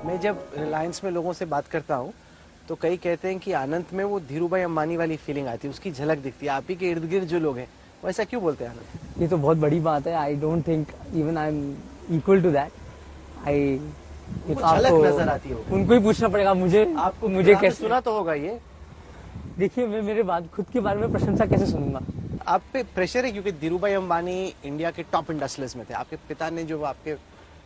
मैं जब रिलायंस में लोगों से बात करता हूँ तो कई कहते हैं कि आनंद में वो धीरूभाई अंबानी वाली फीलिंग आती है, उसकी झलक दिखती है। आप ही के इर्द गिर्द जो लोग हैं वो ऐसा क्यों बोलते हैं आनंद? ये तो बहुत बड़ी बात है। I don't think even I am equal to that. I झलक नजर आती है। उनको ही पूछना पड़ेगा मुझे। आपको मुझे आपने कैसे सुना तो होगा ये। देखिए, मैं मेरे बात खुद के बारे में प्रशंसा कैसे सुनूंगा? आप पे प्रेशर है क्योंकि धीरूभाई अंबानी इंडिया के टॉप इंडस्ट्रियलिस्ट में थे। आपके पिता ने जो आपके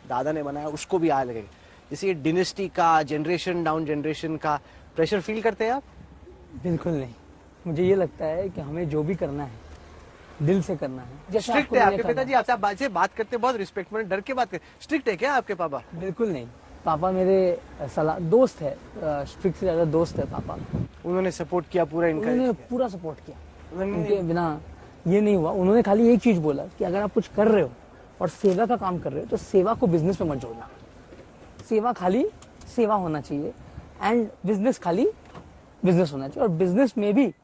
दादा ने बनाया उसको भी आ लगे। जैसे ये डिनेस्टी का, जनरेशन डाउन जनरेशन का प्रेशर फील करते हैं आप? बिल्कुल नहीं। मुझे ये लगता है कि हमें जो भी करना है दिल से करना है। जैसे स्ट्रिक्ट है आपके पिताजी? आपसे बात करते बहुत रिस्पेक्ट में, डर के बात करते। स्ट्रिक्ट है क्या आपके पापा? बिल्कुल नहीं। पापा मेरे सलाह दोस्त है, स्ट्रिक्ट से ज्यादा दोस्त है पापा। उन्होंने सपोर्ट किया, पूरा उन्होंने इनकरेज पूरा सपोर्ट किया। किया? उनके बिना ये नहीं हुआ। उन्होंने खाली एक चीज बोला कि अगर आप कुछ कर रहे हो और सेवा का काम कर रहे हो तो सेवा को बिजनेस में मत जोड़ना। सेवा खाली सेवा होना चाहिए एंड बिजनेस खाली बिजनेस होना चाहिए, और बिजनेस में भी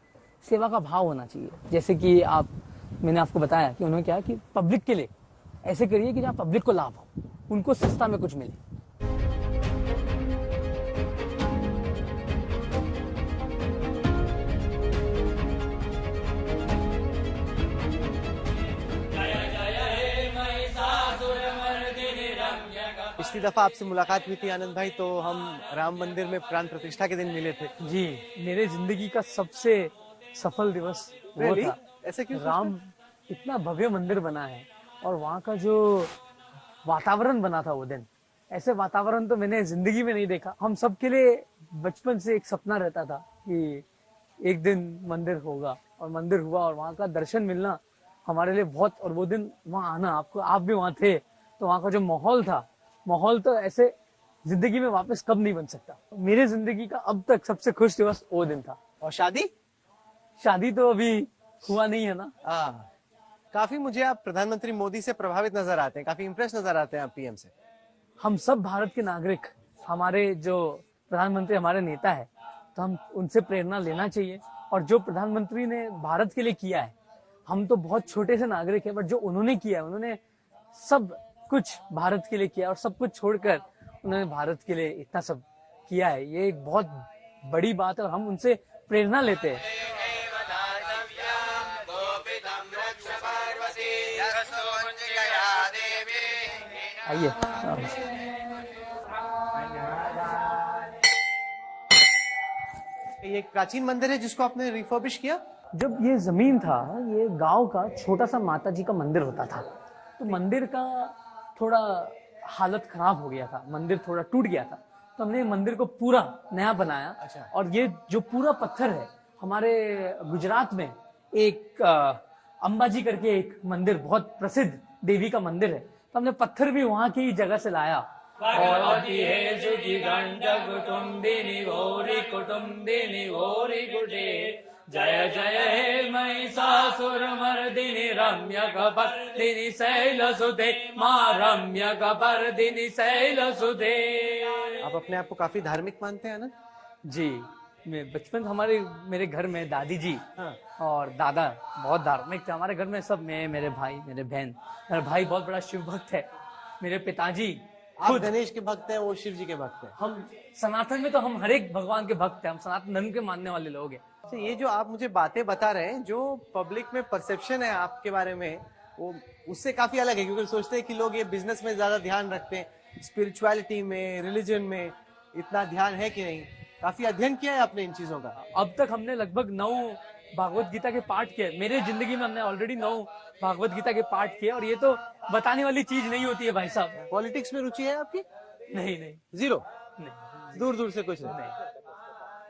सेवा का भाव होना चाहिए। जैसे कि मैंने आपको बताया कि उन्होंने क्या कि पब्लिक के लिए ऐसे करिए कि जहाँ पब्लिक को लाभ हो, उनको सस्ता में कुछ मिले। पिछली दफा आपसे मुलाकात हुई थी आनंद भाई, तो हम राम मंदिर में प्राण प्रतिष्ठा के दिन मिले थे। जी, मेरे जिंदगी का सबसे सफल दिवस वो Really? था। ऐसे क्यों? राम इतना भव्य मंदिर बना है और वहाँ का जो वातावरण बना था वो दिन, ऐसे वातावरण तो मैंने जिंदगी में नहीं देखा। हम सबके लिए बचपन से एक सपना रहता था कि एक दिन मंदिर होगा, और मंदिर हुआ और वहाँ का दर्शन मिलना हमारे लिए बहुत, और वो दिन वहाँ आना, आप भी वहाँ थे, तो वहाँ का जो माहौल तो ऐसे जिंदगी में वापस कब नहीं बन सकता। मेरे जिंदगी का अब तक सबसे खुश दिवस वो दिन था। और शादी तो अभी हुआ नहीं है ना। काफी मुझे आप प्रधानमंत्री मोदी से प्रभावित नजर आते हैं, काफी इंप्रेस नजर आते हैं आप पीएम से। हम सब भारत के नागरिक, हमारे जो प्रधानमंत्री हमारे नेता है, तो हम उनसे प्रेरणा लेना चाहिए। और जो प्रधानमंत्री ने भारत के लिए किया है, हम तो बहुत छोटे से नागरिक हैं, बट जो उन्होंने किया है, उन्होंने सब कुछ भारत के लिए किया और सब कुछ छोड़कर उन्होंने भारत के लिए इतना सब किया है। ये एक बहुत बड़ी बात है और हम उनसे प्रेरणा लेते हैं। आइए। ये एक प्राचीन मंदिर है जिसको आपने रिफर्बिश किया? जब ये जमीन था, ये गांव का छोटा सा माता जी का मंदिर होता था, तो मंदिर का थोड़ा हालत खराब हो गया था, मंदिर थोड़ा टूट गया था, तो हमने मंदिर को पूरा नया बनाया। अच्छा। और ये जो पूरा पत्थर है, हमारे गुजरात में एक अंबाजी करके एक मंदिर, बहुत प्रसिद्ध देवी का मंदिर है, तो हमने पत्थर भी वहां की जगह से लाया। और जय जय हे महिषासुरमर्दिनी रम्यकपर्दिनी शैलसुते मां रम्यकपर्दिनी शैलसुते। आप अपने आप को काफी धार्मिक मानते हैं ना? जी, मैं बचपन मेरे घर में दादी जी हाँ। और दादा बहुत धार्मिक थे। हमारे घर में सब, मैं, मेरे भाई, मेरे बहन, मेरा भाई बहुत बड़ा शिव भक्त है, मेरे पिताजी आप गणेश के भक्त हैं, वो शिव जी के भक्त हैं। हम सनातन में तो हम हर एक भगवान के भक्त हैं, हम सनातन धर्म के मानने वाले लोग हैं। तो ये जो आप मुझे बातें बता रहे हैं, जो पब्लिक में परसेप्शन है आपके बारे में, वो उससे काफी अलग है, क्योंकि सोचते हैं कि लोग ये बिजनेस में ज्यादा ध्यान रखते हैं, स्पिरिचुअलिटी में, रिलीजन में इतना ध्यान है कि नहीं? काफी अध्ययन किया है आपने इन चीजों का? अब तक हमने लगभग 9 भागवत गीता के पाठ किए मेरे जिंदगी में। हमने ऑलरेडी 9 भागवत गीता के पाठ किए, और ये तो बताने वाली चीज नहीं होती है भाई साहब। पॉलिटिक्स में रुचि है आपकी? नहीं, जीरो? नहीं, दूर से कुछ नहीं।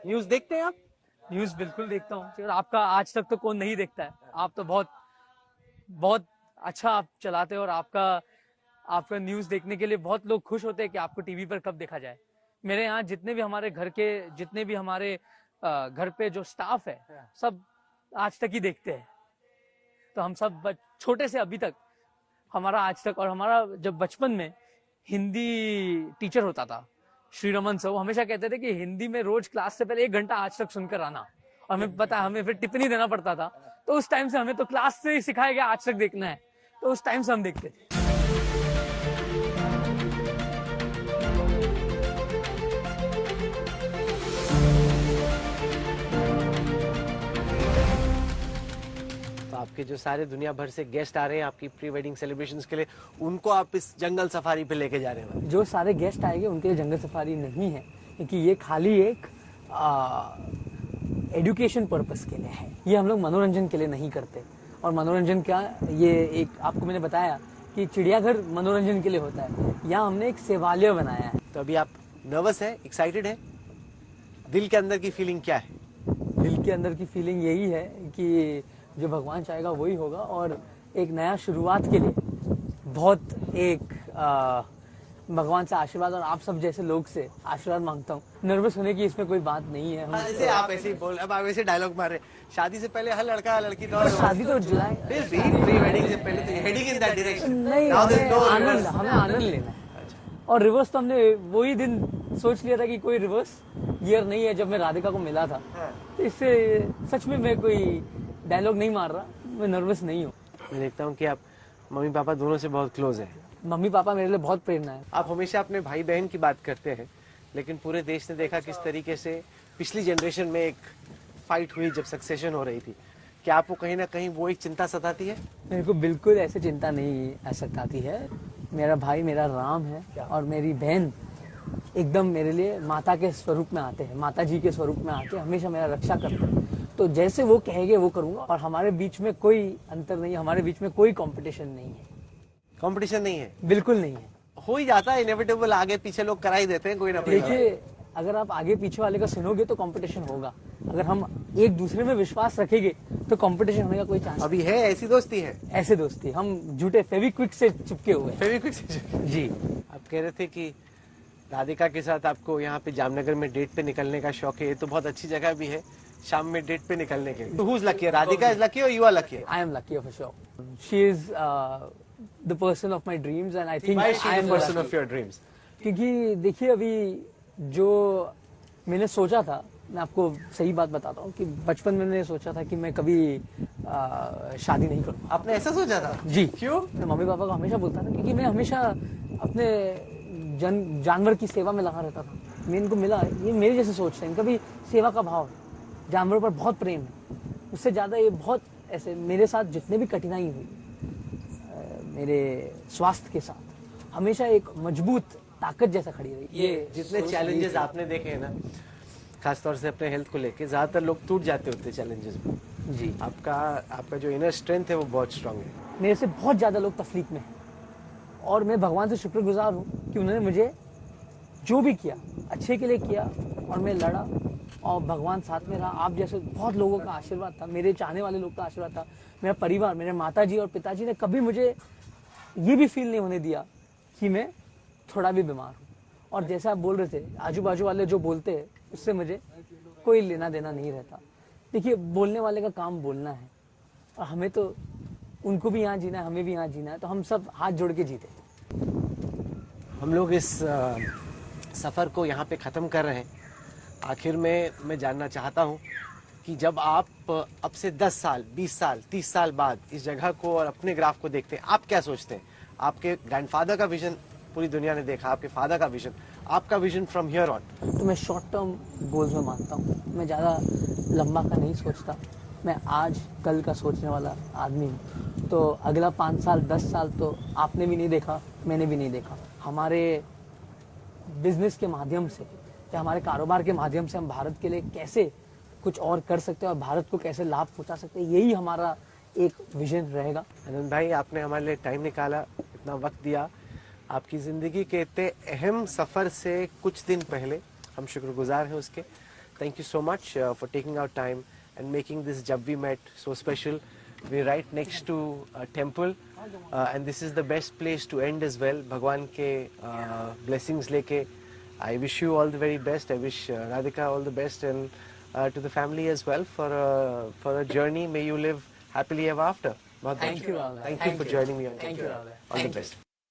न्यूज देखते हैं आप? न्यूज बिल्कुल देखता हूँ। आपका आज तक तो कौन नहीं देखता है। आप तो बहुत अच्छा आप चलाते हो, और आपका न्यूज देखने के लिए बहुत लोग खुश होते हैं कि आपको टीवी पर कब देखा जाए। मेरे यहाँ जितने भी हमारे घर पे जो स्टाफ है, सब आज तक ही देखते हैं। तो हम सब छोटे से अभी तक हमारा आज तक, और हमारा जब बचपन में हिंदी टीचर होता था श्री रमन सर, वो हमेशा कहते थे कि हिंदी में रोज क्लास से पहले 1 घंटा आज तक सुनकर आना, और हमें पता, हमें फिर टिप्पणी देना पड़ता था। तो उस टाइम से हमें तो क्लास से ही सिखाया गया आज तक देखना है, तो उस टाइम से हम देखते थे। आपके जो सारे दुनिया भर से गेस्ट आ रहे हैं आपकी प्री वेडिंग सेलिब्रेशंस के लिए, उनको आप इस जंगल सफारी पे लेके जा रहे हैं? जो सारे गेस्ट आएंगे उनके लिए जंगल सफारी नहीं है, क्योंकि ये खाली एक एजुकेशन पर्पस के लिए है। ये हम लोग मनोरंजन के लिए नहीं करते। और मनोरंजन क्या, ये एक आपको मैंने बताया कि चिड़ियाघर मनोरंजन के लिए होता है, यहाँ हमने एक सेवालय बनाया है। तो अभी आप नर्वस है, एक्साइटेड है? दिल के अंदर की फीलिंग क्या है? दिल के अंदर की फीलिंग यही है कि जो भगवान चाहेगा वही होगा, और एक नया शुरुआत के लिए बहुत एक भगवान से आशीर्वाद और आप सब जैसे लोग से आशीर्वाद मांगता हूँ। नर्वस होने की इसमें कोई बात नहीं है। ऐसे आप ऐसे ही बोल, अब आप ऐसे डायलॉग मार रहे, शादी से पहले हर लड़का हर लड़की तो शादी तो जुलाई प्री वेडिंग से पहले तो हेडिंग इन दैट डायरेक्शन। नहीं, हमें आनंद लेना है। और रिवर्स तो हमने वही दिन सोच लिया था कि कोई रिवर्स गियर नहीं है। जब मैं राधिका को मिला था तो इससे सच में मैं कोई डायलॉग नहीं मार रहा, मैं नर्वस नहीं हूँ। मैं देखता हूँ कि आप मम्मी पापा दोनों से बहुत क्लोज है। मम्मी पापा मेरे लिए बहुत प्रेरणा है। आप हमेशा अपने भाई बहन की बात करते हैं, लेकिन पूरे देश ने देखा किस तरीके से पिछली जनरेशन में एक फाइट हुई जब सक्सेशन हो रही थी। क्या आपको कहीं ना कहीं वो एक चिंता सताती है? मेरे को बिल्कुल ऐसे चिंता नहीं सताती है। मेरा भाई मेरा राम है और मेरी बहन एकदम मेरे लिए माता के स्वरूप में आते हैं, माता जी के स्वरूप में आके हमेशा मेरा रक्षा करते हैं। तो जैसे वो कहेंगे वो करूंगा, और हमारे बीच में कोई अंतर नहीं है, हमारे बीच में कोई कंपटीशन नहीं है। कंपटीशन नहीं है? बिल्कुल नहीं है। हो ही जाता है इनएविटेबल, आगे पीछे लोग करा ही देते हैं कोई ना कोई। देखिए, अगर आप आगे पीछे वाले का सुनोगे तो कंपटीशन होगा। अगर हम एक दूसरे में विश्वास रखेंगे तो कंपटीशन होने का कोई चांस अभी है? ऐसी दोस्ती है? ऐसे दोस्ती हम झूठे फेविक्विक से चिपके हुए हैं। फेविक्विक से? जी। आप कह रहे थे कि राधिका के साथ आपको यहाँ पे जामनगर में डेट पे निकलने का शौक है। ये तो बहुत अच्छी जगह भी है शाम में डेट पे निकलने के लिए। तो who's lucky? Radhika is lucky or you are lucky? I am lucky for sure. She is the person of my dreams and I think Why is she I the am person lucky. of your dreams? क्योंकि देखिए, अभी जो मैंने सोचा था, मैं आपको सही बात बताता हूँ कि बचपन में मैंने सोचा था कि मैं कभी शादी नहीं करूँगा। आपने ऐसा सोचा था? जी। क्यों? मैं मम्मी पापा को हमेशा बोलता था, क्योंकि मैं हमेशा अपने जानवर की सेवा में लगा रहता था। मैं इनको मिला, ये मेरे जैसे सोचते हैं, इनका भी सेवा का भाव, जानवरों पर बहुत प्रेम है। उससे ज़्यादा ये बहुत ऐसे मेरे साथ जितने भी कठिनाई हुई मेरे स्वास्थ्य के साथ, हमेशा एक मजबूत ताकत जैसा खड़ी रही। ये जितने चैलेंजेस आपने देखे हैं ना, खासतौर से अपने हेल्थ को लेके, ज्यादातर लोग टूट जाते होते चैलेंजेस में। जी। आपका जो इनर स्ट्रेंथ है वो बहुत स्ट्रांग है। मेरे से बहुत ज़्यादा लोग तकलीफ में हैं और मैं भगवान से शुक्रगुजार हूँ कि उन्होंने मुझे जो भी किया अच्छे के लिए किया, और मैं लड़ा और भगवान साथ में रहा। आप जैसे बहुत लोगों का आशीर्वाद था, मेरे चाहने वाले लोग का आशीर्वाद था, मेरा परिवार, मेरे माताजी और पिताजी ने कभी मुझे ये भी फील नहीं होने दिया कि मैं थोड़ा भी बीमार हूँ। और जैसे आप बोल रहे थे, आजू बाजू वाले जो बोलते हैं उससे मुझे कोई लेना देना नहीं रहता। देखिए, बोलने वाले का काम बोलना है, और हमें तो उनको भी यहाँ जीना है, हमें भी यहाँ जीना है, तो हम सब हाथ जोड़ के जीते। हम लोग इस सफ़र को यहाँ पे ख़त्म कर रहे हैं। आखिर में मैं जानना चाहता हूँ कि जब आप अब से 10 साल, 20 साल, 30 साल बाद इस जगह को और अपने ग्राफ को देखते हैं, आप क्या सोचते हैं? आपके ग्रैंडफादर का विजन पूरी दुनिया ने देखा, आपके फादर का विजन, आपका विजन फ्रॉम हियर ऑन? तो मैं शॉर्ट टर्म गोल्स में मानता हूँ, मैं ज़्यादा लंबा का नहीं सोचता। मैं आज कल का सोचने वाला आदमी हूँ। तो अगला 5 साल 10 साल तो आपने भी नहीं देखा, मैंने भी नहीं देखा। हमारे बिजनेस के माध्यम से या हमारे कारोबार के माध्यम से हम भारत के लिए कैसे कुछ और कर सकते हैं और भारत को कैसे लाभ पहुंचा सकते हैं, यही हमारा एक विजन रहेगा। आनंद भाई, आपने हमारे लिए टाइम निकाला, इतना वक्त दिया। आपकी ज़िंदगी के इतने अहम सफ़र से कुछ दिन पहले हम शुक्रगुजार हैं उसके। Thank you so much for taking out time and making this Jab We Met so special. We're right next to a temple and this is the best place to end as well. Bhagwan ke blessings leke. I wish you all the very best. I wish Radhika all the best, and to the family as well for a journey. May you live happily ever after. Thank you, Rahul. Thank you for joining me on Thank you, All Rahul. the best.